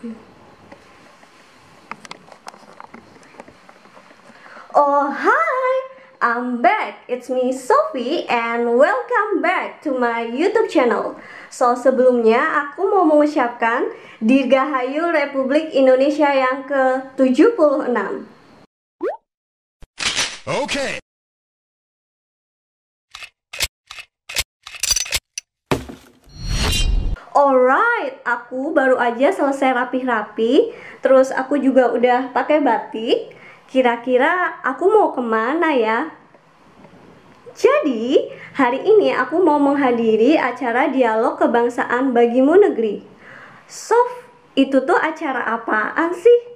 Oh hi, I'm back. It's me Sophie and welcome back to my YouTube channel. So sebelumnya aku mau mengucapkan Dirgahayu Republik Indonesia yang ke-76. Okay. Alright, aku baru aja selesai rapi-rapi. Terus aku juga udah pakai batik. Kira-kira aku mau kemana ya? Jadi, hari ini aku mau menghadiri acara dialog kebangsaan Bagimu Negeri. Sof, itu tuh acara apaan sih?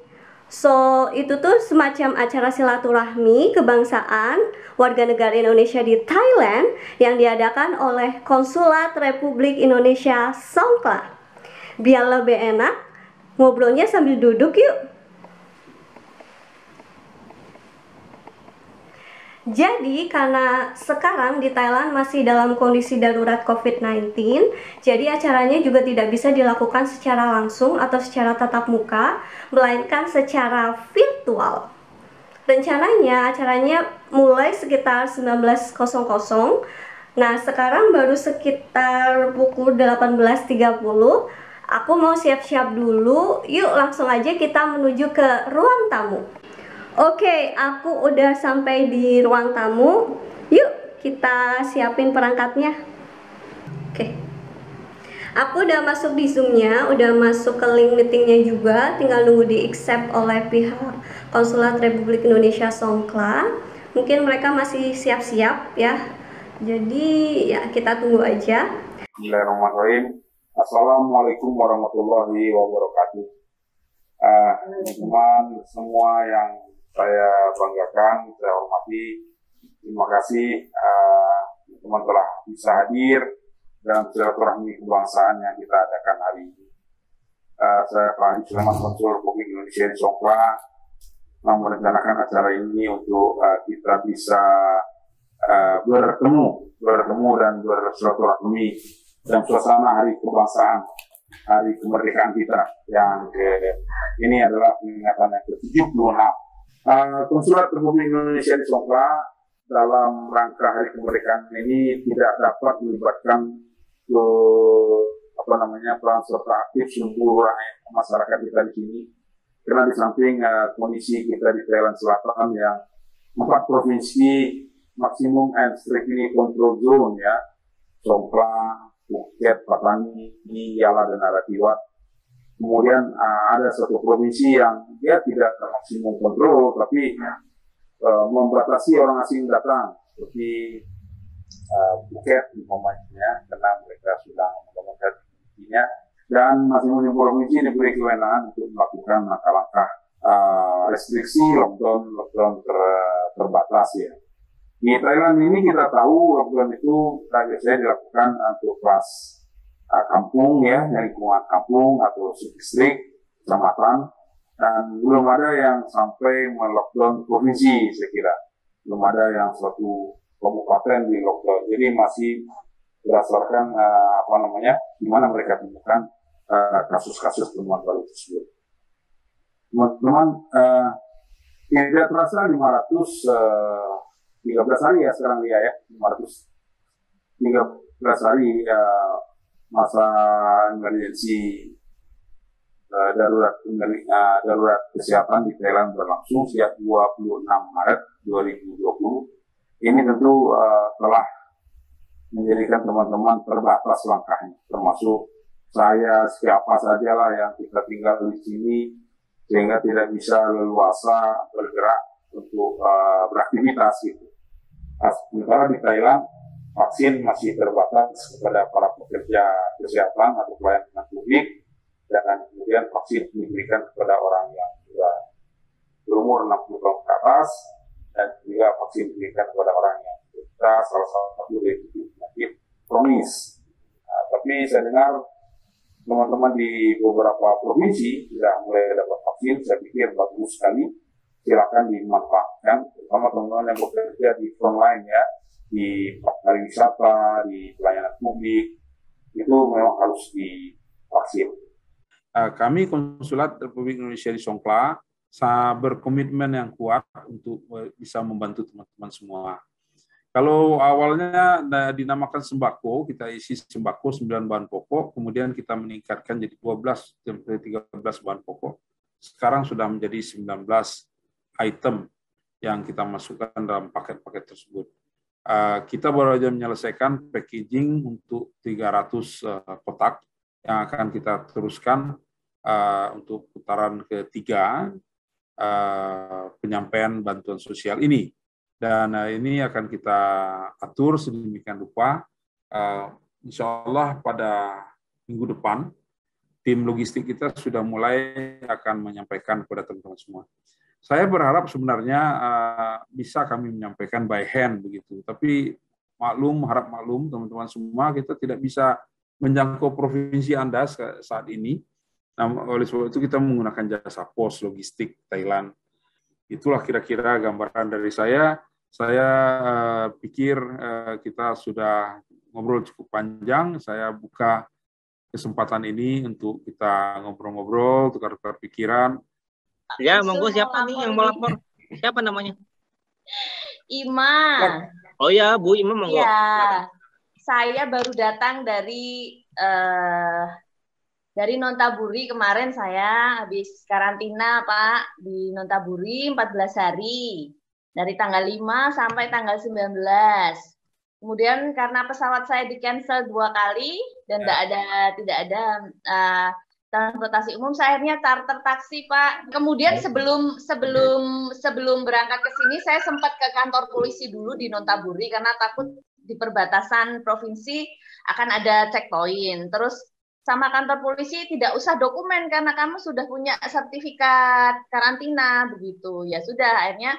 So, itu tuh semacam acara silaturahmi kebangsaan warga negara Indonesia di Thailand yang diadakan oleh Konsulat Republik Indonesia Songkla. Biar lebih enak, ngobrolnya sambil duduk yuk. Jadi karena sekarang di Thailand masih dalam kondisi darurat COVID-19, jadi acaranya juga tidak bisa dilakukan secara langsung atau secara tatap muka, melainkan secara virtual. Rencananya acaranya mulai sekitar 19.00. Nah, sekarang baru sekitar pukul 18.30. Aku mau siap-siap dulu. Yuk langsung aja kita menuju ke ruang tamu. Oke, aku udah sampai di ruang tamu. Yuk, kita siapin perangkatnya. Oke. Aku udah masuk di Zoom-nya, udah masuk ke link meetingnya juga. Tinggal nunggu di accept oleh pihak Konsulat Republik Indonesia Songkla. Mungkin mereka masih siap-siap ya. Jadi, ya kita tunggu aja. Bismillahirrahmanirrahim. Assalamualaikum warahmatullahi wabarakatuh. Teman-teman semua yang saya banggakan, saya hormati, terima kasih teman telah bisa hadir dalam silaturahmi kebangsaan yang kita adakan hari ini. Saya Pak Haji Sulaiman, Konsul Republik Indonesia di Songkla, merencanakan acara ini untuk kita bisa bertemu dan bersilaturahmi dalam suasana hari kebangsaan, hari kemerdekaan kita yang ini adalah peringatan yang ke-76. Konsulat Republik Indonesia di Songkla dalam rangka hari kemerdekaan ini tidak dapat melibatkan peran serta aktif seluruh masyarakat kita di sini, karena di samping kondisi kita di Thailand Selatan yang 4 provinsi maksimum and strictly control zone ya, Songkla, Phuket, Patani, Yala dan Narathiwat. Kemudian ada satu provinsi yang dia tidak maksimum kontrol, tapi membatasi orang asing datang, seperti Phuket umpamanya, karena mereka sudah menggunakan izinnya, dan masing-masing provinsi diberi kewenangan untuk melakukan langkah-langkah restriksi lockdown terbatas ya. Di Thailand ini kita tahu lockdown itu biasanya dilakukan untuk kelas kampung ya, lingkungan kampung atau subdistrik, kecamatan, dan belum ada yang sampai melockdown provinsi, saya kira belum ada yang suatu kabupaten di lockdown. Jadi masih berdasarkan di mana mereka temukan kasus-kasus temuan baru tersebut. Teman-teman, tidak terasa 513 hari ya sekarang dia ya, 513 hari masa emergensi darurat kesehatan di Thailand berlangsung sejak 26 Maret 2020. Ini tentu telah menjadikan teman-teman terbatas langkahnya, termasuk saya, siapa sajalah yang kita tinggal di sini, sehingga tidak bisa leluasa bergerak untuk beraktivitas gitu. Sementara di Thailand vaksin masih terbatas kepada para pekerja kesehatan atau pelayanan publik, dan kemudian vaksin diberikan kepada orang yang sudah berumur 60 tahun ke atas, dan juga vaksin diberikan kepada orang yang kita salah satu dari penyakit kronis. Tapi saya dengar teman-teman di beberapa provinsi sudah mulai dapat vaksin, saya pikir bagus sekali, silakan dimanfaatkan, terutama teman-teman yang bekerja di frontline ya, di pariwisata, di pelayanan publik, itu memang harus divaksin. kami Konsulat Republik Indonesia di Songkla berkomitmen yang kuat untuk bisa membantu teman-teman semua. Kalau awalnya dinamakan sembako, kita isi sembako 9 bahan pokok, kemudian kita meningkatkan jadi 12 sampai 13 bahan pokok. Sekarang sudah menjadi 19 item yang kita masukkan dalam paket-paket tersebut. Kita baru saja menyelesaikan packaging untuk 300 kotak yang akan kita teruskan untuk putaran ketiga penyampaian bantuan sosial ini. Dan ini akan kita atur sedemikian rupa. Insya Allah pada minggu depan, tim logistik kita sudah mulai akan menyampaikan kepada teman-teman semua. Saya berharap sebenarnya bisa kami menyampaikan by hand begitu. Tapi harap maklum teman-teman semua, kita tidak bisa menjangkau provinsi Anda saat ini. Nah, oleh sebab itu kita menggunakan jasa pos logistik Thailand. Itulah kira-kira gambaran dari saya. Saya pikir kita sudah ngobrol cukup panjang. Saya buka kesempatan ini untuk kita ngobrol-ngobrol, tukar-tukar pikiran. Ya, monggo, siapa nih yang mau lapor? Siapa namanya? Ima. Oh ya, Bu Ima, monggo. Ya, saya baru datang dari Nontaburi kemarin. Saya habis karantina, Pak, di Nontaburi 14 hari. Dari tanggal 5 sampai tanggal 19. Kemudian karena pesawat saya di-cancel 2 kali dan tidak ada transportasi umum, saya akhirnya charter taksi, Pak. Kemudian sebelum berangkat ke sini, saya sempat ke kantor polisi dulu di Nontaburi karena takut di perbatasan provinsi akan ada checkpoint. Terus sama kantor polisi, tidak usah dokumen karena kamu sudah punya sertifikat karantina begitu. Ya sudah, akhirnya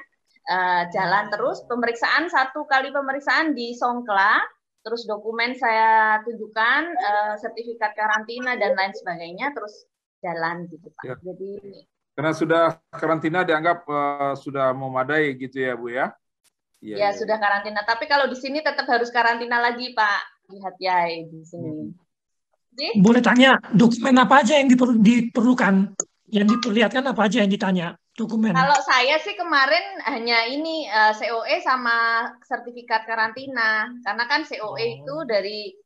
jalan terus. Pemeriksaan 1 kali pemeriksaan di Songkla. Terus dokumen saya tunjukkan, sertifikat karantina dan lain sebagainya, terus jalan gitu, Pak. Ya. Jadi karena sudah karantina dianggap sudah memadai gitu ya, Bu ya? Ya, sudah karantina. Tapi kalau di sini tetap harus karantina lagi, Pak. Lihat ya di sini. Boleh tanya, dokumen apa aja yang diperlukan? Yang diperlihatkan apa aja yang ditanya? Dokumen. Kalau saya sih kemarin hanya ini COE sama sertifikat karantina, karena kan COE itu dari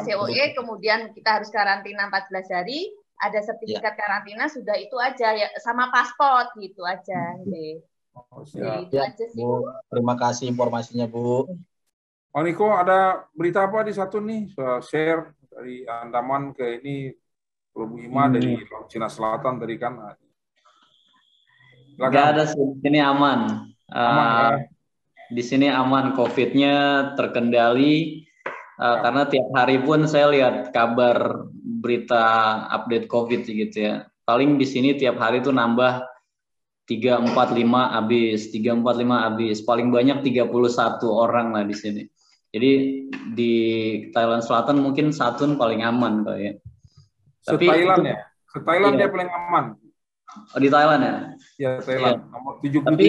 COE kemudian kita harus karantina 14 hari, ada sertifikat karantina sudah itu aja ya, sama paspor gitu aja. Itu aja sih, Bu. Terima kasih informasinya, Bu. Oh, Niko, ada berita apa di satu nih? Share dari Andaman ke ini, Bu Ima dari Cina Selatan tadi kan. Nggak ada sih, di sini aman. Di sini aman, COVID-nya terkendali. Karena tiap hari pun saya lihat kabar berita update COVID gitu ya. Paling di sini tiap hari tuh nambah 3, 4, 5 habis, 3, 4, 5 habis. Paling banyak 31 orang lah di sini. Jadi di Thailand Selatan mungkin Satun paling aman kayaknya. Se-Thailand ya? Se-Thailand dia paling aman. Oh, di Thailand ya? Ya, Thailand. Nomor 77. Tapi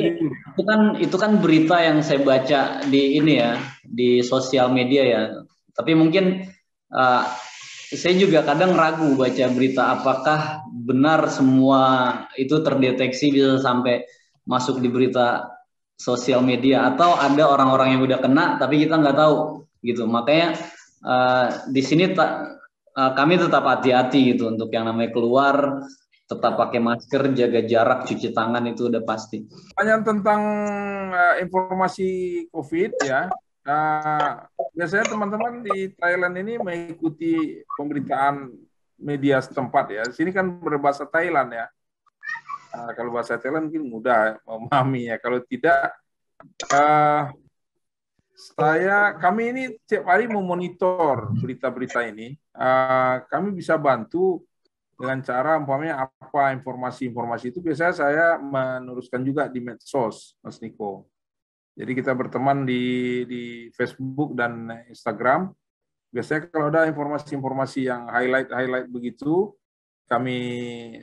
itu kan berita yang saya baca di ini ya, di sosial media ya. Tapi mungkin saya juga kadang ragu baca berita apakah benar semua itu terdeteksi bisa sampai masuk di berita sosial media, atau ada orang-orang yang udah kena tapi kita nggak tahu gitu. Makanya di sini kami tetap hati-hati gitu untuk yang namanya keluar, tetap pakai masker, jaga jarak, cuci tangan, itu udah pasti. Pertanyaan tentang informasi COVID ya. Biasanya teman-teman di Thailand ini mengikuti pemberitaan media setempat ya. Sini kan berbahasa Thailand ya. Kalau bahasa Thailand mungkin mudah memahami ya. Kalau tidak, kami ini setiap hari memonitor berita-berita ini. Kami bisa bantu dengan cara umpamanya apa informasi-informasi itu biasanya saya meneruskan juga di medsos, Mas Niko. Jadi kita berteman di Facebook dan Instagram. Biasanya kalau ada informasi-informasi yang highlight begitu, kami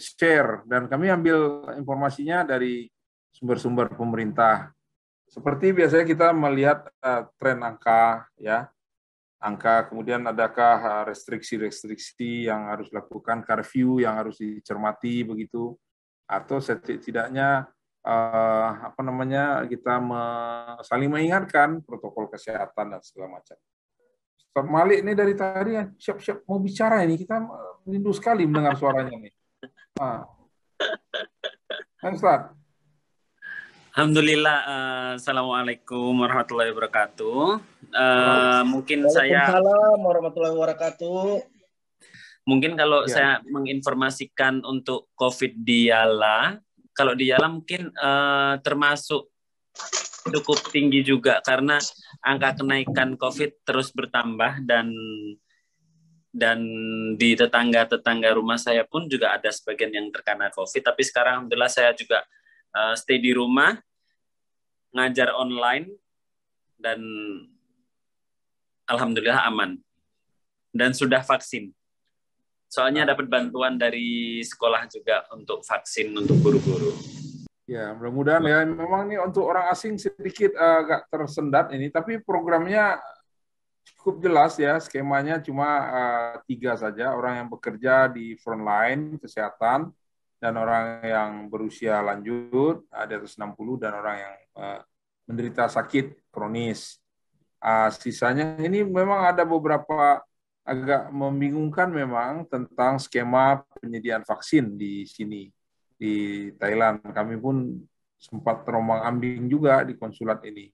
share dan kami ambil informasinya dari sumber-sumber pemerintah. Seperti biasanya kita melihat tren angka ya. angka, kemudian adakah restriksi-restriksi yang harus dilakukan, curfew yang harus dicermati begitu, atau setidaknya kita saling mengingatkan protokol kesehatan dan segala macam. Ustaz Malik ini dari tadi siap-siap mau bicara ini, kita rindu sekali mendengar suaranya nih. Ustaz. Alhamdulillah, assalamualaikum warahmatullahi wabarakatuh. Mungkin Waalaikumsalam warahmatullahi wabarakatuh. Mungkin kalau saya menginformasikan untuk COVID di Yala, kalau di Yala mungkin termasuk cukup tinggi juga karena angka kenaikan COVID terus bertambah dan di tetangga-tetangga rumah saya pun juga ada sebagian yang terkena COVID. Tapi sekarang alhamdulillah saya juga stay di rumah, ngajar online, dan alhamdulillah aman. Dan sudah vaksin. Soalnya dapat bantuan dari sekolah juga untuk vaksin untuk guru-guru. Ya, mudah-mudahan ya. Memang ini untuk orang asing sedikit agak tersendat ini, tapi programnya cukup jelas ya. Skemanya cuma 3 saja, orang yang bekerja di frontline kesehatan, dan orang yang berusia lanjut, di atas 60, dan orang yang menderita sakit kronis. Sisanya ini memang ada beberapa agak membingungkan memang tentang skema penyediaan vaksin di sini, di Thailand. Kami pun sempat terombang-ambing juga di konsulat ini.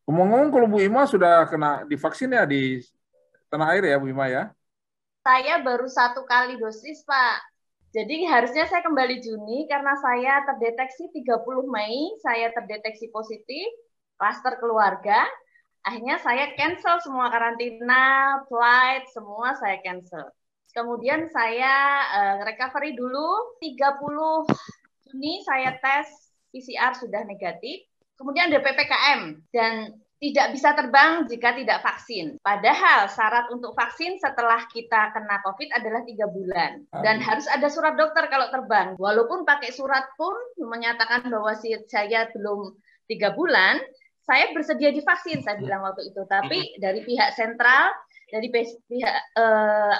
Ngomong-ngomong, kalau Bu Ima sudah kena divaksin ya di tanah air ya, Bu Ima ya? Saya baru 1 kali dosis, Pak. Jadi harusnya saya kembali Juni karena saya terdeteksi 30 Mei, saya terdeteksi positif, klaster keluarga. Akhirnya saya cancel semua karantina, flight, semua saya cancel. Kemudian saya recovery dulu, 30 Juni saya tes PCR sudah negatif. Kemudian ada PPKM dan tidak bisa terbang jika tidak vaksin. Padahal syarat untuk vaksin setelah kita kena COVID adalah 3 bulan. Dan harus ada surat dokter kalau terbang. Walaupun pakai surat pun menyatakan bahwa saya belum 3 bulan, saya bersedia divaksin, saya bilang waktu itu. Tapi dari pihak sentral, dari pihak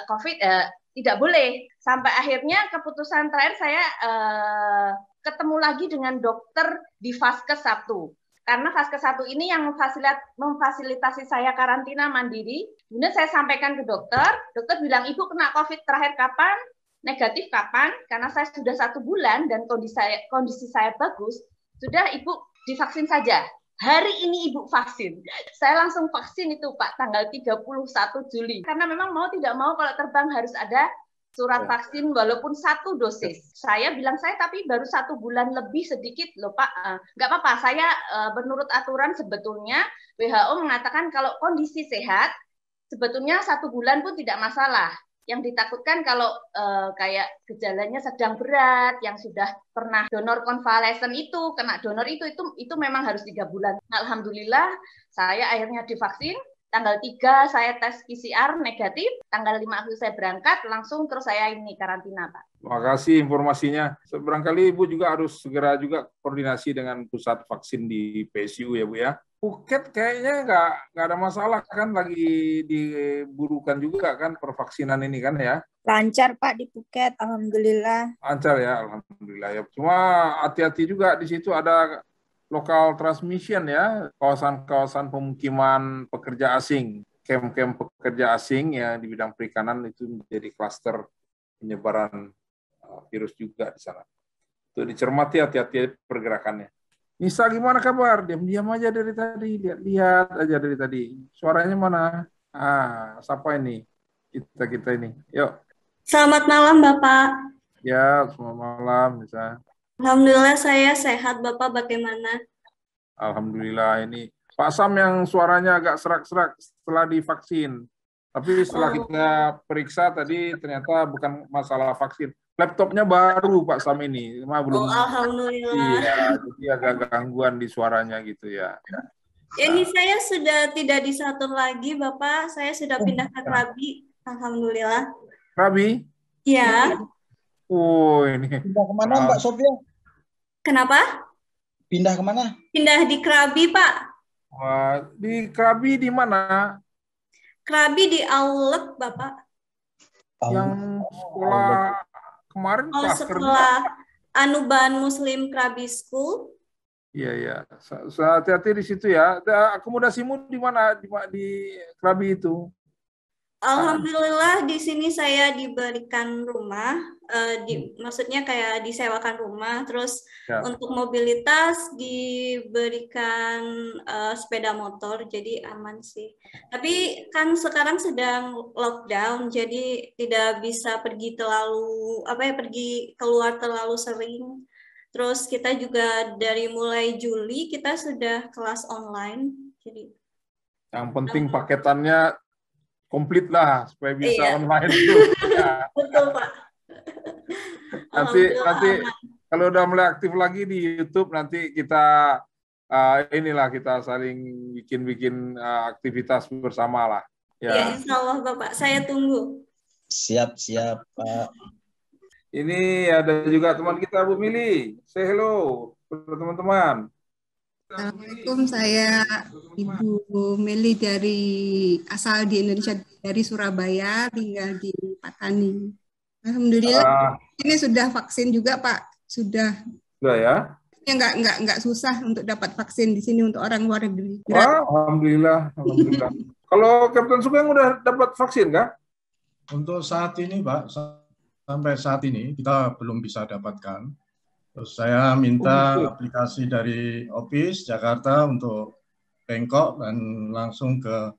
COVID, tidak boleh. Sampai akhirnya keputusan terakhir saya ketemu lagi dengan dokter di Vaskes Sabtu. Karena Vaskes 1 ini yang memfasilitasi saya karantina mandiri. Kemudian saya sampaikan ke dokter bilang, Ibu kena COVID terakhir kapan? Negatif kapan? Karena saya sudah 1 bulan dan kondisi saya bagus, sudah Ibu divaksin saja. Hari ini Ibu vaksin. Saya langsung vaksin itu Pak, tanggal 31 Juli. Karena memang mau tidak mau kalau terbang harus ada surat vaksin walaupun 1 dosis. Saya bilang saya tapi baru 1 bulan lebih sedikit loh Pak. Nggak apa-apa, saya menurut aturan sebetulnya WHO mengatakan kalau kondisi sehat, sebetulnya 1 bulan pun tidak masalah. Yang ditakutkan kalau kayak gejalanya sedang berat, yang sudah pernah donor konvalesen itu, kena donor itu memang harus 3 bulan. Alhamdulillah, saya akhirnya divaksin. Tanggal 3 saya tes PCR negatif, tanggal 5 Agustus saya berangkat, langsung terus saya ini karantina, Pak. Terima kasih informasinya. Barangkali Ibu juga harus segera juga koordinasi dengan pusat vaksin di PSU ya Bu ya. Phuket kayaknya nggak ada masalah kan, lagi diburukan juga kan pervaksinan ini kan ya? Lancar Pak di Phuket, alhamdulillah. Lancar ya, alhamdulillah ya. Cuma hati-hati juga di situ ada local transmission ya, kawasan-kawasan pemukiman pekerja asing, camp-camp pekerja asing ya di bidang perikanan itu menjadi klaster penyebaran virus juga di sana. Itu dicermati, hati-hati pergerakannya. Nisa gimana kabar? Diam-diam aja dari tadi, lihat aja dari tadi. Suaranya mana? Siapa ini? Kita ini. Yuk. Selamat malam Bapak. Ya, selamat malam Nisa. Alhamdulillah saya sehat, Bapak bagaimana? Alhamdulillah, ini Pak Sam yang suaranya agak serak-serak setelah divaksin. Tapi setelah kita periksa tadi ternyata bukan masalah vaksin. Laptopnya baru Pak Sam ini, belum. Alhamdulillah. Iya, jadi agak gangguan di suaranya gitu ya. Ini saya sudah tidak disatur lagi, Bapak. Saya sudah pindah ke Krabi. Alhamdulillah. Krabi? Iya. Oh, ini. Pindah kemana Mbak Sofia? Kenapa? Pindah kemana? Pindah di Krabi, Pak. Di Krabi di mana? Krabi di Aulek, Bapak. Yang sekolah kemarin Oh, klaster sekolah Anuban Muslim Krabi School. Iya, iya. Hati-hati di situ ya. Akomodasimu di mana di Krabi itu? Alhamdulillah di sini saya diberikan rumah, maksudnya kayak disewakan rumah, terus Ya. untuk mobilitas diberikan sepeda motor, jadi aman sih. Tapi kan sekarang sedang lockdown, jadi tidak bisa pergi pergi keluar terlalu sering. Terus kita juga dari mulai Juli kita sudah kelas online, jadi. Yang penting paketannya komplit lah supaya bisa Iya. online itu. Ya. Betul, Pak. Nanti Alhamdulillah aman. kalau udah mulai aktif lagi di YouTube nanti kita kita saling bikin aktivitas bersama lah. Ya, insya Allah Bapak, saya tunggu. Siap, Pak. Ini ada juga teman kita Bu Mili. Say hello kepada teman-teman. Assalamualaikum, saya Ibu Meli asal di Indonesia, dari Surabaya, tinggal di Patani. Alhamdulillah, ini sudah vaksin juga, Pak. Sudah ya? Ya, nggak susah untuk dapat vaksin di sini untuk orang luar negeri. Wah, alhamdulillah. Kalau Kapten Sugeng udah dapat vaksin kah? Untuk saat ini, Pak, sampai saat ini kita belum bisa dapatkan. Terus saya minta aplikasi dari Opis Jakarta untuk Bengkok dan langsung ke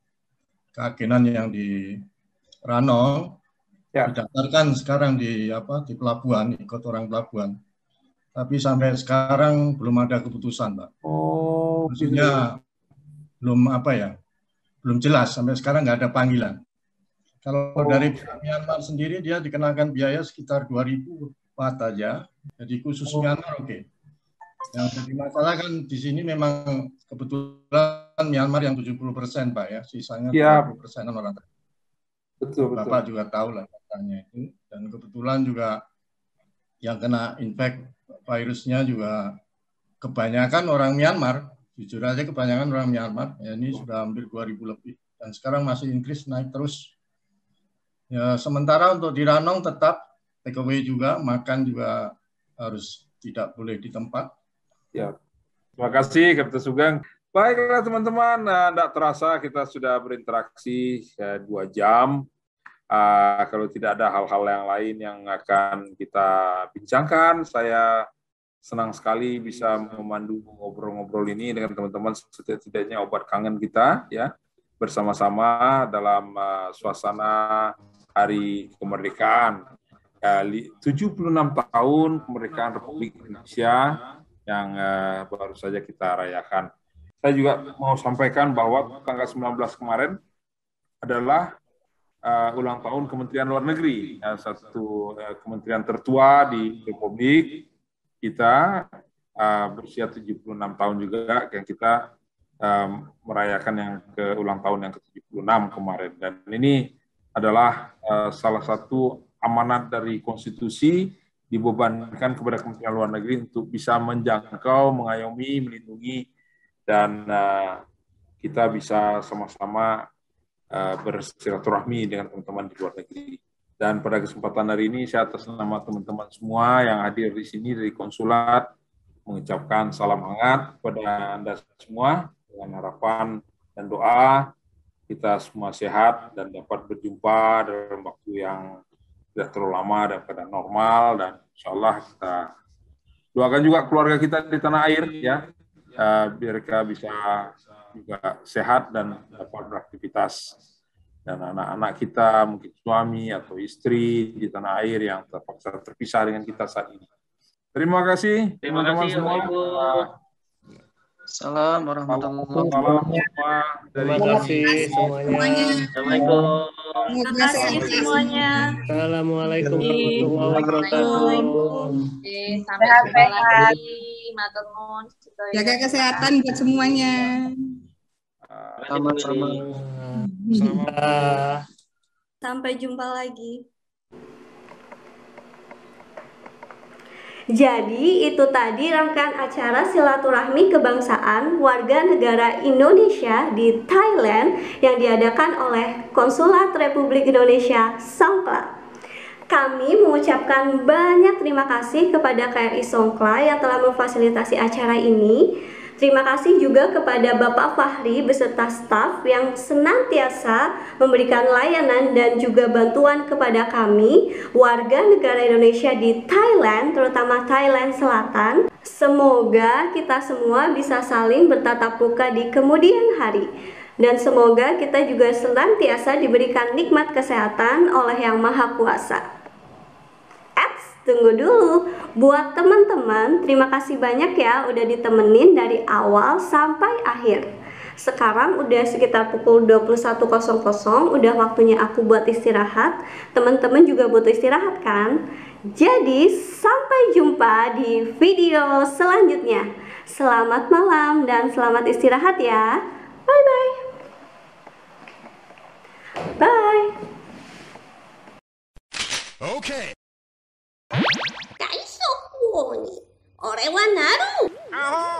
keagenan yang di Ranong. Ya. Didaftarkan sekarang di pelabuhan, ikut orang pelabuhan. Tapi sampai sekarang belum ada keputusan, Pak. Maksudnya belum jelas, sampai sekarang nggak ada panggilan. Kalau dari Myanmar sendiri dia dikenakan biaya sekitar 2.000 Baht aja. Jadi khusus Myanmar oke. Yang jadi masalah kan di sini memang kebetulan Myanmar yang 70% Pak ya, sisanya 30% orang. Betul. Bapak juga tahu lah katanya itu. Dan kebetulan juga yang kena virusnya juga kebanyakan orang Myanmar. Jujur aja kebanyakan orang Myanmar. Ya, ini sudah hampir 2.000 lebih. Dan sekarang masih increase naik terus. Ya, sementara untuk di Ranong tetap takeaway juga, makan juga harus tidak boleh di tempat. Ya, terima kasih Kapten Sugeng. Baiklah teman-teman, tidak terasa kita sudah berinteraksi 2 jam. Kalau tidak ada hal-hal yang lain yang akan kita bincangkan, saya senang sekali bisa memandu ngobrol-ngobrol ini dengan teman-teman, setidaknya obat kangen kita ya bersama-sama dalam suasana Hari Kemerdekaan. 76 tahun kemerdekaan Republik Indonesia yang baru saja kita rayakan. Saya juga mau sampaikan bahwa tanggal 19 kemarin adalah ulang tahun Kementerian Luar Negeri, satu kementerian tertua di Republik kita, berusia 76 tahun juga, yang kita merayakan yang ulang tahun yang ke-76 kemarin. Dan ini adalah salah satu amanat dari konstitusi dibebankan kepada Kementerian Luar Negeri untuk bisa menjangkau, mengayomi, melindungi, dan kita bisa sama-sama bersilaturahmi dengan teman-teman di luar negeri. Dan pada kesempatan hari ini saya atas nama teman-teman semua yang hadir di sini dari konsulat mengucapkan salam hangat kepada Anda semua dengan harapan dan doa kita semua sehat dan dapat berjumpa dalam waktu yang tidak terlalu lama dan keadaan normal, dan insya Allah kita doakan juga keluarga kita di tanah air ya, biar mereka bisa juga sehat dan dapat beraktivitas, dan anak-anak kita mungkin suami atau istri di tanah air yang terpaksa terpisah dengan kita saat ini. Terima kasih teman-teman semua. Salam warahmatullahi wabarakatuh. Terima kasih semuanya. Assalamualaikum. Terima kasih semuanya. Assalamualaikum warahmatullahi wabarakatuh. Sampai jumpa lagi. Matur nuwun. Jaga kesehatan buat semuanya. Sama-sama. Sampai jumpa lagi. Jadi itu tadi rangkaian acara silaturahmi kebangsaan warga negara Indonesia di Thailand yang diadakan oleh Konsulat Republik Indonesia Songkla. Kami mengucapkan banyak terima kasih kepada KRI Songkla yang telah memfasilitasi acara ini. Terima kasih juga kepada Bapak Fahri beserta staf yang senantiasa memberikan layanan dan juga bantuan kepada kami, warga negara Indonesia di Thailand, terutama Thailand Selatan. Semoga kita semua bisa saling bertatap muka di kemudian hari. Dan semoga kita juga senantiasa diberikan nikmat kesehatan oleh Yang Maha Kuasa. Tunggu dulu, buat teman-teman, terima kasih banyak ya udah ditemenin dari awal sampai akhir. Sekarang udah sekitar pukul 21.00, udah waktunya aku buat istirahat. Teman-teman juga butuh istirahat kan? Jadi, sampai jumpa di video selanjutnya. Selamat malam dan selamat istirahat ya. Bye-bye. Bye. Okay. 大速に俺はなる。